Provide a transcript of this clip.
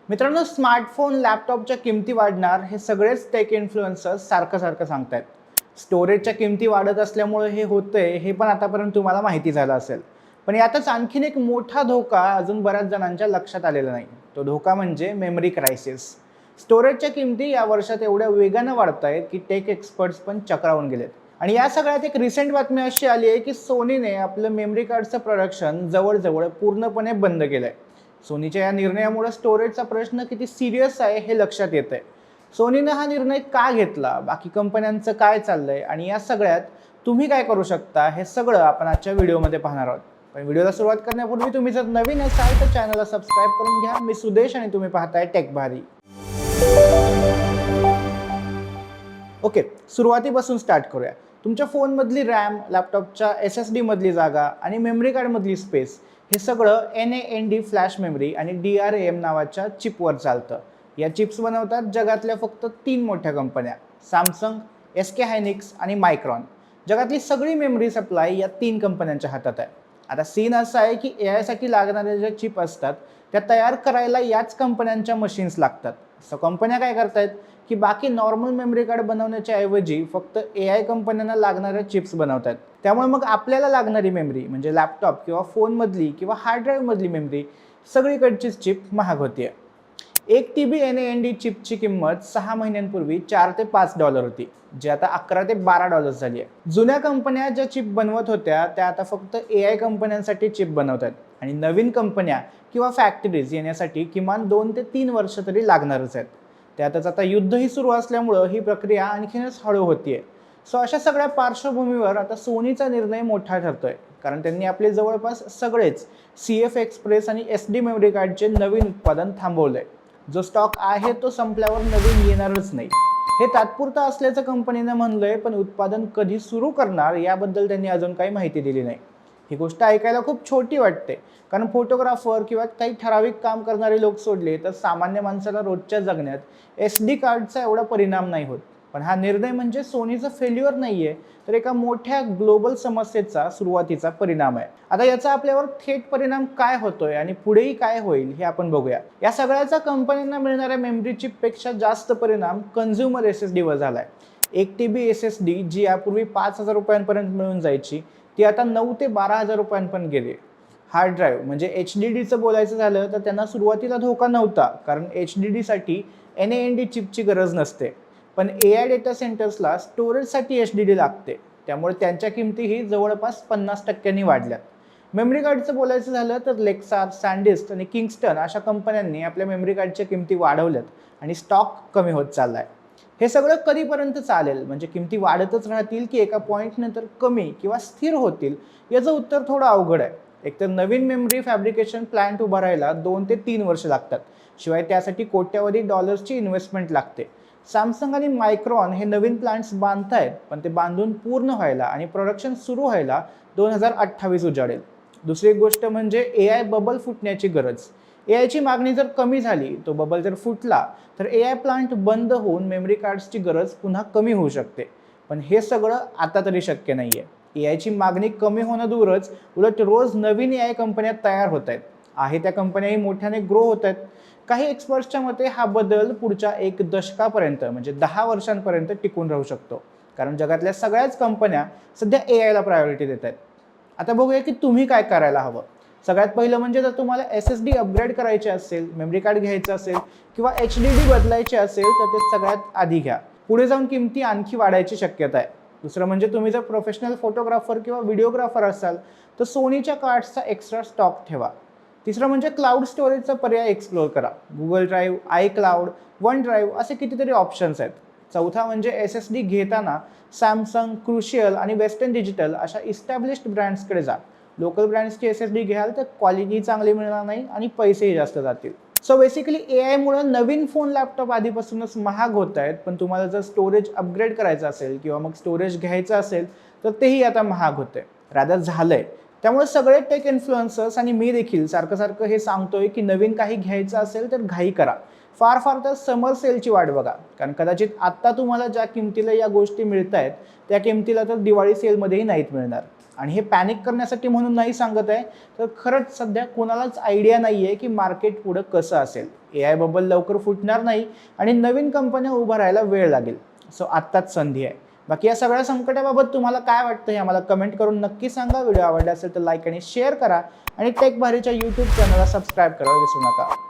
मित्रांनो, स्मार्टफोन लॅपटॉपच्या किमती वाढणार हे सगळेच टेक इन्फ्लुएन्सर्स सारखं सांगतायत. स्टोरेजच्या किमती वाढत असल्यामुळे हे होतंय हे पण आतापर्यंत तुम्हाला माहिती झालं असेल. पण यातच आणखीन एक मोठा धोका अजून बऱ्याच जणांच्या लक्षात आलेला नाही. तो धोका म्हणजे मेमरी क्रायसिस. स्टोरेजच्या किमती या वर्षात एवढ्या वेगानं वाढत आहेत की टेक एक्सपर्ट्स पण चक्रावून गेलेत. आणि या सगळ्यात एक रिसेंट बातमी अशी आली आहे की सोनीने आपलं मेमरी कार्डचं प्रोडक्शन जवळजवळ पूर्णपणे बंद केलंय. सोनीच्या या निर्णयामुळे स्टोरेजचा प्रश्न किती सिरियस आहे हे लक्षात येत आहे. सोनीने हा निर्णय का घेतला, बाकी कंपन्यांचं काय चाललंय आणि या सगळ्यात तुम्ही काय करू शकता हे सगळं आपण आजच्या व्हिडिओमध्ये पाहणार आहोत. पण व्हिडिओला सुरुवात करण्यापूर्वी तुम्ही जर नवीन असाल तर चॅनलला सबस्क्राईब करून घ्या. मी सुदेश आणि तुम्ही पाहताय टेक भारी. ओके, सुरुवातीपासून स्टार्ट करूया. तुमच्या फोनमधली रॅम, लॅपटॉपच्या SSD मधली जागा आणि मेमरी कार्डमधली स्पेस हे सगळं NAND फ्लॅश मेमरी आणि DRAM नावाच्या चिपवर चालतं. या चिप्स बनवतात जगातल्या फक्त 3 मोठ्या कंपन्या, सॅमसंग, SK हायनिक्स आणि मायक्रॉन. जगातली सगळी मेमरी सप्लाय या 3 कंपन्यांच्या हातात आहे. आता सीन असा आहे की AI साठी लागणाऱ्या ज्या चिप असतात त्या तयार करायला याच कंपन्यांच्या मशीन्स लागतात. सो कंपन्या काय करतायत की बाकी नॉर्मल मेमरी कार्ड बनवण्याच्या ऐवजी फक्त AI कंपन्यांना लागणाऱ्या चिप्स बनवतात. त्यामुळे मग आपल्याला लागणारी मेमरी म्हणजे लॅपटॉप किंवा फोनमधली किंवा हार्ड ड्राईव्हमधली मेमरी सगळीकडचीच चिप महाग होतीये. 1 TB NAND चिपची किंमत 6 महिन्यांपूर्वी $4 ते $5 होती, जी आता $11 ते $12 झाली आहे. जुन्या कंपन्या ज्या चिप बनवत होत्या त्या आता फक्त AI कंपन्यांसाठी चिप बनवतात आणि नवीन कंपन्या किंवा फॅक्टरीज येण्यासाठी किमान 2 ते 3 वर्ष तरी लागणारच आहेत. त्यातच आता युद्धही सुरू असल्यामुळं ही प्रक्रिया आणखीनच हळू होतीये. सो अशा सगळ्या पार्श्वभूमीवर आता सोनीचा निर्णय मोठा ठरतोय, कारण त्यांनी आपले जवळपास सगळेच CF एक्सप्रेस आणि SD मेमरी कार्डचे नवीन उत्पादन थांबवलंय. जो स्टॉक आहे तो संपल्यावर नवीन येणारच नाही. हे तात्पुरतं असल्याचं कंपनीनं म्हणलंय, पण उत्पादन कधी सुरू करणार याबद्दल त्यांनी अजून काही माहिती दिली नाही. ही गोष्ट ऐकायला खूप छोटी वाटते, कारण फोटोग्राफर किंवा काही ठराविक काम करणारे लोक सोडले तर सामान्य माणसाला रोजच्या जगण्यात SD कार्डचा एवढा परिणाम नाही होत. पण हा निर्णय म्हणजे सोनीचं फेल्युअर नाहीये, तर एका मोठ्या ग्लोबल समस्येचा सुरुवातीचा परिणाम आहे. आता याचा आपल्यावर थेट परिणाम काय होतोय आणि पुढेही काय होईल हे आपण बघूया. या सगळ्याचा कंपन्यांना मिळणाऱ्या मेमरी चिपपेक्षा जास्त परिणाम कंझ्युमर SSD वर झालाय. 1 TB SSD जी यापूर्वी ₹5,000 मिळून जायची ती आता $9,000 ते ₹12,000 गेली. हार्ड ड्राईव्ह म्हणजे HDDचं बोलायचं झालं तर त्यांना सुरुवातीला धोका नव्हता, कारण HDDसाठी NAND चिपची गरज नसते. पण AI डेटा सेंटर्सला स्टोरेजसाठी HDD लागते, त्यामुळे त्यांच्या किमतीही जवळपास 50% वाढल्यात. मेमरी कार्डचं बोलायचं झालं तर लेक्सार, सॅनडिस्क आणि किंगस्टन अशा कंपन्यांनी आपल्या मेमरी कार्डच्या किमती वाढवल्यात आणि स्टॉक कमी होत चाललाय. हे सगळं कधीपर्यंत चालेल, म्हणजे किमती वाढतच राहतील की एका पॉईंटनंतर कमी किंवा स्थिर होतील, याचं उत्तर थोडं अवघड आहे. एकतर नवीन मेमरी फॅब्रिकेशन प्लांट उभारायला 2 ते 3 वर्ष लागतात, शिवाय त्यासाठी कोट्यावधी डॉलर्सची इन्व्हेस्टमेंट लागते. सॅमसंग आणि मायक्रॉन हे नवीन प्लांट्स बांधतायत, पण ते बांधून पूर्ण व्हायला आणि प्रोडक्शन सुरू व्हायला 2028 उजाडेल. दुसरी एक गोष्ट म्हणजे AI बबल फुटण्याची गरज. AIची मागणी जर कमी झाली, तो बबल जर फुटला तर AI प्लांट बंद होऊन मेमरी कार्ड्सची गरज पुन्हा कमी होऊ शकते. पण हे सगळं आता तरी शक्य नाहीये. AIची मागणी कमी होणं दूरच, उलट रोज नवीन AI कंपन्या तयार होत आहेत. त्या कंपन्याही मोठ्याने ग्रो होत आहेत. काही एक्सपर्ट्सच्या मते हा बदल पुढच्या 1 दशकापर्यंत म्हणजे 10 वर्षांपर्यंत टिकून राहू शकतो, कारण जगातल्या सगळ्याच कंपन्या सध्या AIला प्रायोरिटी देत आहेत. आता बघूया की तुम्ही काय करायला हवं. सगळ्यात पहिलं म्हणजे जर तुम्हाला SSD अपग्रेड करायचे असेल, मेमरी कार्ड घ्यायचं असेल किंवा HDD बदलायचे असेल तर ते सगळ्यात आधी घ्या. पुढे जाऊन किमती आणखी वाढायची शक्यता आहे. दुसरं म्हणजे तुम्ही जर प्रोफेशनल फोटोग्राफर किंवा व्हिडिओग्राफर असाल तर सोनीच्या कार्ड्सचा एक्स्ट्रा स्टॉक ठेवा. तिसरं म्हणजे क्लाउड स्टोरेजचा पर्याय एक्सप्लोर करा. Google drive, iCloud, one drive असे कितीतरी ऑप्शन्स आहेत. चौथा म्हणजे SSD घेताना सॅमसंग, क्रुशियल आणि वेस्टर्न डिजिटल अशा इस्टॅब्लिश्ड ब्रँड्सकडे जा. लोकल ब्रँड्सची SSD घ्याल तर क्वालिटी चांगली मिळणार नाही आणि पैसेही जास्त जातील. सो बेसिकली AIमुळे नवीन फोन, लॅपटॉप आधीपासूनच महाग होत आहेत, पण तुम्हाला जर स्टोरेज अपग्रेड करायचं असेल किंवा मग स्टोरेज घ्यायचं असेल तर तेही आता महाग होते, रादर झालंय. त्यामुळे सगळे टेक इन्फ्लुएन्सर्स आणि मी देखील सारखं हे सांगतोय की नवीन काही घ्यायचं असेल तर घाई करा. फार तर समर सेलची वाट बघा, कारण कदाचित आत्ता तुम्हाला ज्या किमतीला या गोष्टी मिळत आहेत त्या किमतीला तर दिवाळी सेलमध्येही नाहीत मिळणार. आणि हे पॅनिक करण्यासाठी म्हणून नाही सांगत आहे, तर खरंच सध्या कोणालाच आयडिया नाहीये की मार्केट पुढं कसं असेल. AI बबल लवकर फुटणार नाही आणि नवीन कंपन्या उभा राहायला वेळ लागेल. सो आत्ताच संधी आहे. बाकी या सगळ्या संकटाबाबत तुम्हाला काय वाटतं हे आम्हाला कमेंट करून नक्की सांगा. व्हिडिओ आवडला असेल तर लाईक आणि शेअर करा आणि टेक भारीच्या YouTube चॅनलला सबस्क्राईब करायला विसरू नका.